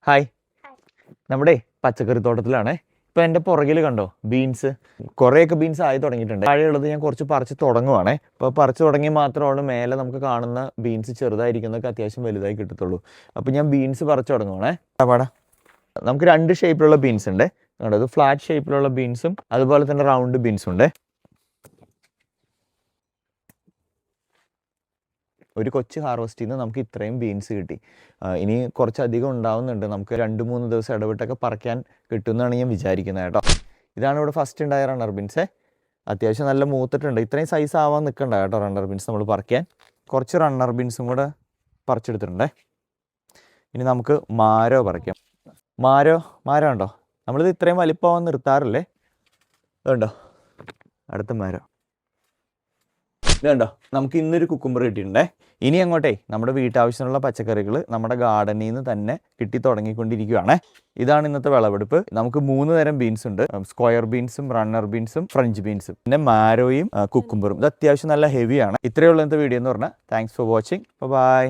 Hi, നമ്മുടെ പച്ചക്കറി തോട്ടത്തിലാണ്. ഇപ്പം എൻ്റെ പുറകിൽ കണ്ടോ ബീൻസ്, കുറേയൊക്കെ ബീൻസ് ആയി തുടങ്ങിയിട്ടുണ്ട്. താഴെയുള്ളത് ഞാൻ കുറച്ച് പറിച്ച് തുടങ്ങുവാണേ. അപ്പോൾ പറിച്ച് തുടങ്ങി മാത്രമാണ് മേലെ നമുക്ക് കാണുന്ന ബീൻസ് ചെറുതായിരിക്കുന്നതൊക്കെ അത്യാവശ്യം വലുതായി കിട്ടത്തുള്ളൂ. അപ്പോൾ ഞാൻ ബീൻസ് പറിച്ച് തുടങ്ങുവാണേ. പാടാ, നമുക്ക് 2 ഷേപ്പിലുള്ള ബീൻസ് ഉണ്ട്. അത് ഫ്ലാറ്റ് ഷേപ്പിലുള്ള ബീൻസും അതുപോലെ തന്നെ റൗണ്ട് ബീൻസും ഉണ്ട്. ഒരു കൊച്ചു ഹാർവസ്റ്റിൽ നിന്ന് നമുക്ക് ഇത്രയും ബീൻസ് കിട്ടി. ഇനി കുറച്ചധികം ഉണ്ടാവുന്നുണ്ട്. നമുക്ക് 2-3 ദിവസം ഇടവിട്ടൊക്കെ പറിക്കാൻ കിട്ടുമെന്നാണ് ഞാൻ വിചാരിക്കുന്നത് കേട്ടോ. ഇതാണ് ഇവിടെ ഫസ്റ്റ് ഉണ്ടായ റണ്ണർ ബീൻസ്. അത്യാവശ്യം നല്ല മൂത്തിട്ടുണ്ട്. ഇത്രയും സൈസ് ആവാൻ നിൽക്കണ്ട കേട്ടോ റണ്ണർ ബീൻസ് നമ്മൾ പറിക്കാൻ. കുറച്ച് റണ്ണർ ബീൻസും കൂടെ പറിച്ചെടുത്തിട്ടുണ്ടേ. ഇനി നമുക്ക് മാരോ പറിക്കാം. മാരോ ഉണ്ടോ? നമ്മളിത് ഇത്രയും വലിപ്പമാവാൻ നിർത്താറില്ലേ. ഇതുണ്ടോ അടുത്ത മാരോ. ഇതുണ്ടോ, നമുക്ക് ഇന്നൊരു കുക്കുംബർ കിട്ടിയിട്ടുണ്ടേ. ഇനി അങ്ങോട്ടേ നമ്മുടെ വീട്ടാവശ്യത്തിനുള്ള പച്ചക്കറികൾ നമ്മുടെ ഗാർഡനിൽ നിന്ന് തന്നെ കിട്ടി തുടങ്ങിക്കൊണ്ടിരിക്കുകയാണ്. ഇതാണ് ഇന്നത്തെ വിളവെടുപ്പ്. നമുക്ക് 3 തരം ബീൻസ് ഉണ്ട്. സ്ക്വയർ ബീൻസും റണ്ണർ ബീൻസും ഫ്രഞ്ച് ബീൻസും പിന്നെ മാരോയും കുക്കുംബറും. ഇത് അത്യാവശ്യം നല്ല ഹെവിയാണ്. ഇത്രയുള്ള ഇന്നത്തെ വീഡിയോ എന്ന് പറഞ്ഞാൽ താങ്ക്സ് ഫോർ വാച്ചിങ്. ബൈ.